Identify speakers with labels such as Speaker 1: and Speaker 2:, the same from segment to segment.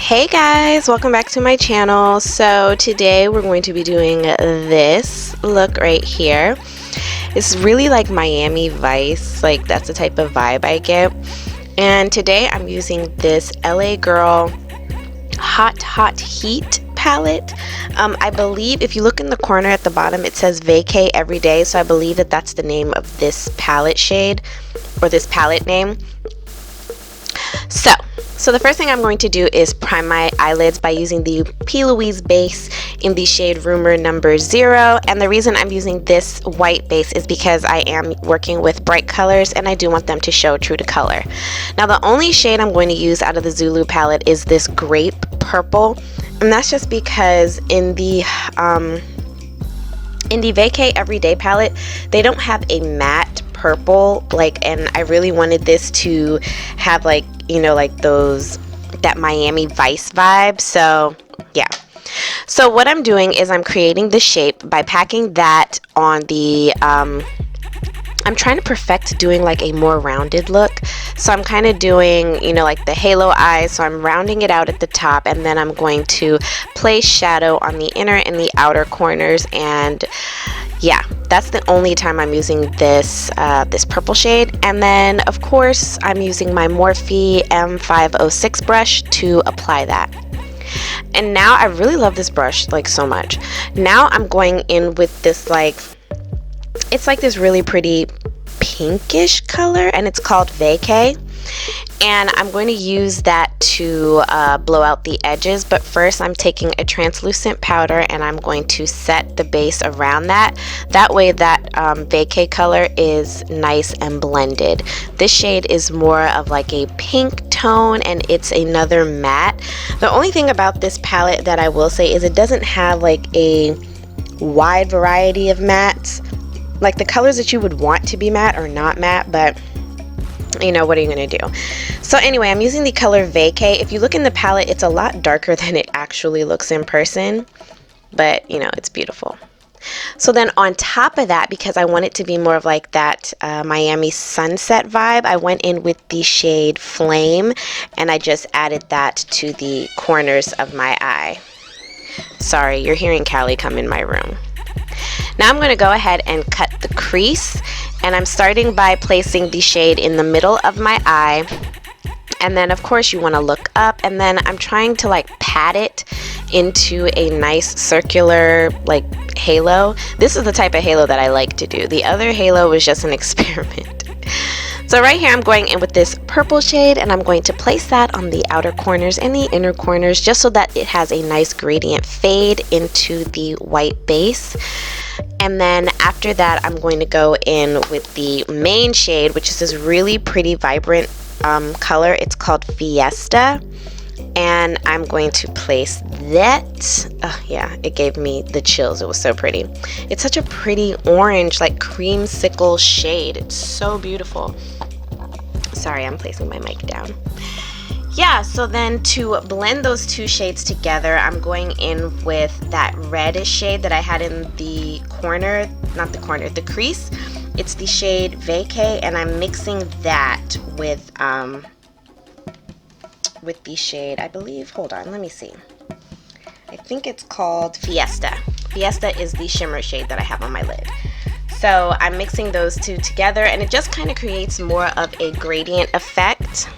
Speaker 1: Hey guys, welcome back to my channel. So today we're going to be doing this look right here. It's really like Miami Vice, like that's the type of vibe I get. And today I'm using this LA Girl Hot Heat palette. I believe if you look in the corner at the bottom it says Vacay every day, so I believe that that's the name of this palette shade or this palette name. So the first thing I'm going to do is prime my eyelids by using the P. Louise base in the shade Rumor number 0. And the reason I'm using this white base is because I am working with bright colors and I do want them to show true to color. Now the only shade I'm going to use out of the Zulu palette is this grape purple, and that's just because in the Vacay Everyday palette they don't have a matte purple, and I really wanted this to have like, you know, like that Miami Vice vibe. So yeah, so what I'm doing is I'm creating the shape by packing that on the I'm trying to perfect doing like a more rounded look. So I'm kind of doing, you know, like the halo eyes, so I'm rounding it out at the top, and then I'm going to place shadow on the inner and the outer corners. And yeah, that's the only time I'm using this this purple shade. And then of course I'm using my Morphe M506 brush to apply that. And now I really love this brush like so much. Now I'm going in with this, like, it's like this really pretty pinkish color, and it's called Vacay. And I'm going to use that to blow out the edges, but first I'm taking a translucent powder and I'm going to set the base around that. That way that Vacay color is nice and blended. This shade is more of like a pink tone and it's another matte. The only thing about this palette that I will say is it doesn't have like a wide variety of mattes. Like the colors that you would want to be matte are not matte, but you know, what are you gonna do? So anyway, I'm using the color Vacay. If you look in the palette, it's a lot darker than it actually looks in person, but you know, it's beautiful. So then on top of that, because I want it to be more of like that Miami sunset vibe, I went in with the shade Flame and I just added that to the corners of my eye. Sorry, you're hearing Callie come in my room. Now I'm going to go ahead and cut the crease, and I'm starting by placing the shade in the middle of my eye, and then of course you want to look up, and then I'm trying to like pat it into a nice circular like halo. This is the type of halo that I like to do. The other halo was just an experiment. So right here I'm going in with this purple shade, and I'm going to place that on the outer corners and the inner corners just so that it has a nice gradient fade into the white base. And then after that I'm going to go in with the main shade, which is this really pretty vibrant color. It's called Fiesta, and I'm going to place that. Oh yeah, it gave me the chills. It was so pretty. It's such a pretty orange, like creamsicle shade. It's so beautiful. Sorry, I'm placing my mic down. Yeah, so then to blend those two shades together, I'm going in with that reddish shade that I had in the corner, not the corner, the crease. It's the shade Vacay, and I'm mixing that with the shade, I believe, hold on, let me see. I think it's called Fiesta. Fiesta is the shimmer shade that I have on my lid. So I'm mixing those two together, and it just kind of creates more of a gradient effect.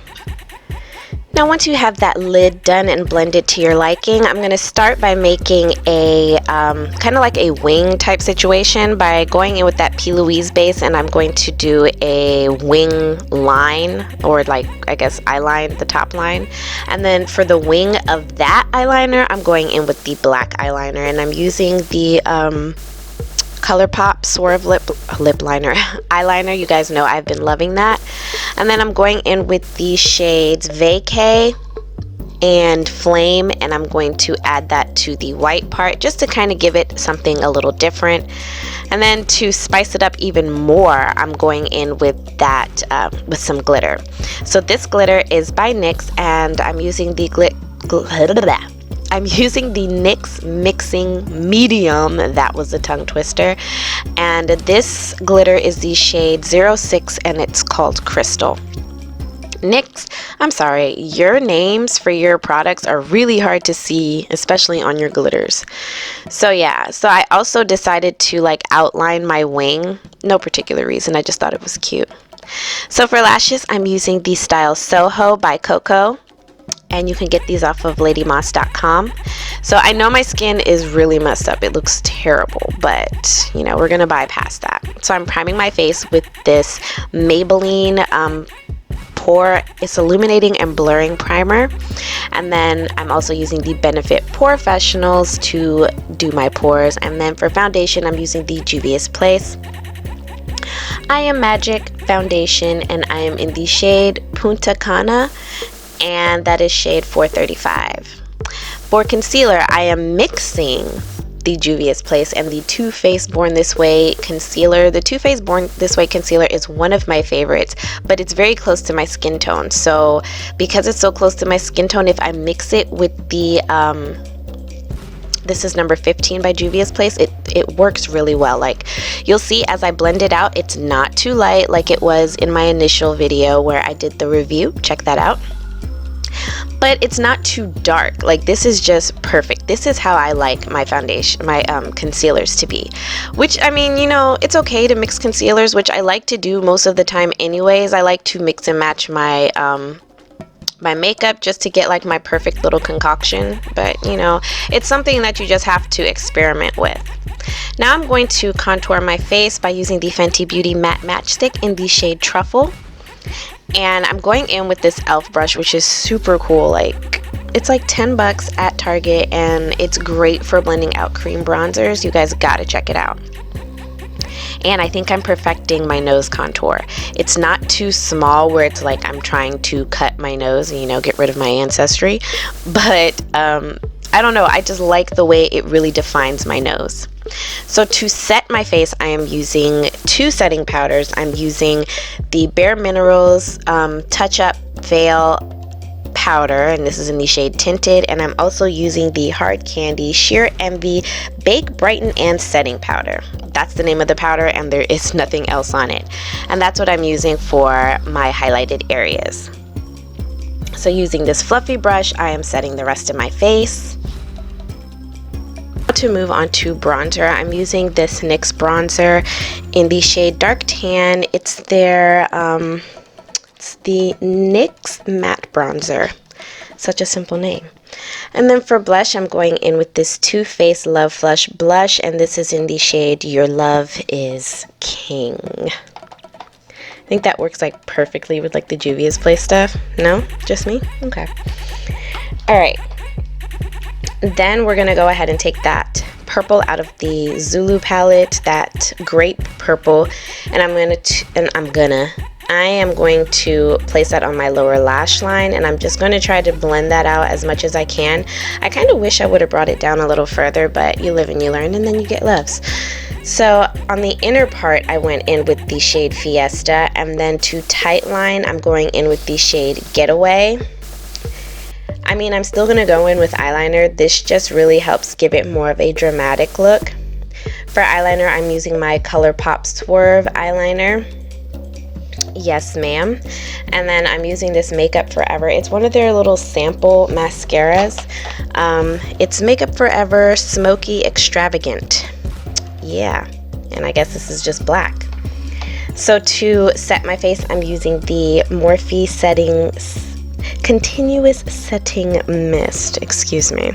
Speaker 1: Now once you have that lid done and blended to your liking, I'm going to start by making a kind of like a wing type situation by going in with that P. Louise base, and I'm going to do a wing line, or like I guess eyeline, the top line. And then for the wing of that eyeliner, I'm going in with the black eyeliner, and I'm using the ColourPop Swerve lip liner eyeliner. You guys know I've been loving that. And then I'm going in with the shades Vacay and Flame, and I'm going to add that to the white part just to kind of give it something a little different. And then to spice it up even more, I'm going in with that with some glitter. So this glitter is by NYX, and I'm using the NYX Mixing Medium. That was a tongue twister. And this glitter is the shade 06, and it's called Crystal. NYX, I'm sorry, your names for your products are really hard to see, especially on your glitters. So yeah, so I also decided to like outline my wing. No particular reason, I just thought it was cute. So for lashes, I'm using the style Soho by Coco, and you can get these off of leiydbeauty.com. So I know my skin is really messed up. It looks terrible, but you know, we're gonna bypass that. So I'm priming my face with this Maybelline it's illuminating and blurring primer, and then I'm also using the Benefit Porefessionals to do my pores. And then for foundation, I'm using the Juvia's Place I Am Magic foundation, and I am in the shade Punta Cana, and that is shade 435. For concealer, I am mixing the Juvia's Place and the Too Faced Born This Way concealer. The Too Faced Born This Way concealer is one of my favorites, but it's very close to my skin tone. So because it's so close to my skin tone, if I mix it with the this is number 15 by Juvia's Place, it works really well. Like you'll see as I blend it out, it's not too light like it was in my initial video where I did the review. Check that out. But it's not too dark. Like this is just perfect. This is how I like my foundation, my concealers to be. Which, I mean, you know, it's okay to mix concealers, which I like to do most of the time anyways. I like to mix and match my my makeup just to get like my perfect little concoction. But you know, it's something that you just have to experiment with. Now I'm going to contour my face by using the Fenty Beauty Matte Matchstick in the shade Truffle. And I'm going in with this e.l.f. brush, which is super cool. Like it's like 10 bucks at Target, and it's great for blending out cream bronzers. You guys gotta check it out. And I think I'm perfecting my nose contour. It's not too small where it's like I'm trying to cut my nose and, you know, get rid of my ancestry, but I don't know, I just like the way it really defines my nose. So to set my face, I am using two setting powders. I'm using the Bare Minerals Touch Up Veil powder, and this is in the shade Tinted, and I'm also using the Hard Candy Sheer Envy Bake, Brighten, and Setting Powder. That's the name of the powder, and there is nothing else on it. And that's what I'm using for my highlighted areas. So using this fluffy brush, I am setting the rest of my face. To move on to bronzer, I'm using this NYX bronzer in the shade Dark Tan. It's their it's the NYX matte bronzer. Such a simple name. And then for blush, I'm going in with this Too Faced Love Flush blush, and this is in the shade Your Love Is King. I think that works like perfectly with like the Juvia's Place stuff. No? Just me? Okay. Alright. Then we're going to go ahead and take that purple out of the Zulu palette, that grape purple, and I am going to place that on my lower lash line, and I'm just going to try to blend that out as much as I can. I kind of wish I would have brought it down a little further, but you live and you learn, and then you get loves. So on the inner part, I went in with the shade Fiesta, and then to tight line, I'm going in with the shade Getaway. I mean, I'm still going to go in with eyeliner. This just really helps give it more of a dramatic look. For eyeliner, I'm using my ColourPop Swerve eyeliner. Yes, ma'am. And then I'm using this Makeup Forever. It's one of their little sample mascaras. It's Makeup Forever Smoky Extravagant. Yeah, and I guess this is just black. So to set my face, I'm using the Morphe Continuous Setting Mist, excuse me.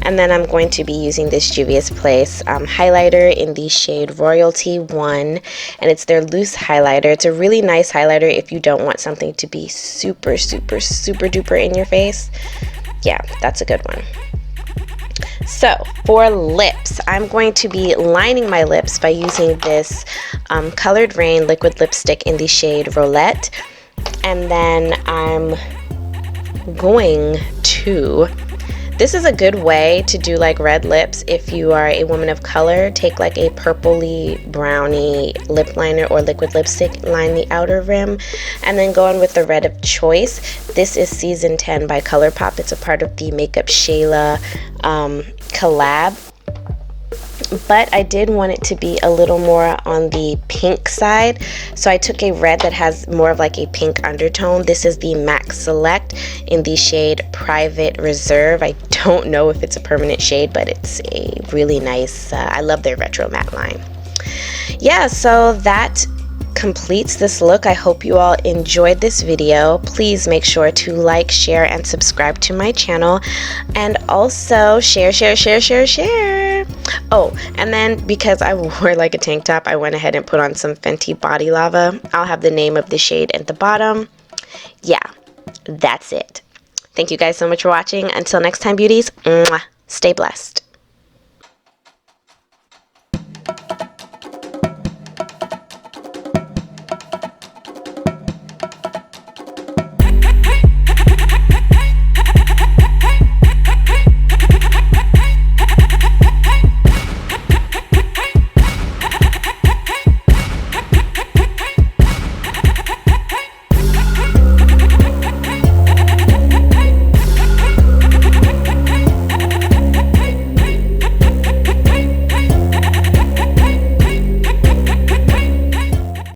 Speaker 1: And then I'm going to be using this Juvia's Place highlighter in the shade Royalty 1, and it's their loose highlighter. It's a really nice highlighter if you don't want something to be super, super, super duper in your face. Yeah, that's a good one. So for lips, I'm going to be lining my lips by using this Colored Rain liquid lipstick in the shade Roulette, and then I'm going to, this is a good way to do like red lips if you are a woman of color. Take like a purpley browny lip liner or liquid lipstick, line the outer rim, and then go on with the red of choice. This is Season 10 by ColourPop. It's a part of the Makeup Shayla collab. but I did want it to be a little more on the pink side, so I took a red that has more of like a pink undertone. This is the MAC Select in the shade Private Reserve. I don't know if it's a permanent shade, but it's a really nice, I love their retro matte line. Yeah, so that completes this look. I hope you all enjoyed this video. Please make sure to like, share, and subscribe to my channel, and also share. Oh, and then because I wore like a tank top, I went ahead and put on some Fenty Body Lava. I'll have the name of the shade at the bottom. Yeah, that's it. Thank you guys so much for watching. Until next time, beauties, mwah, stay blessed.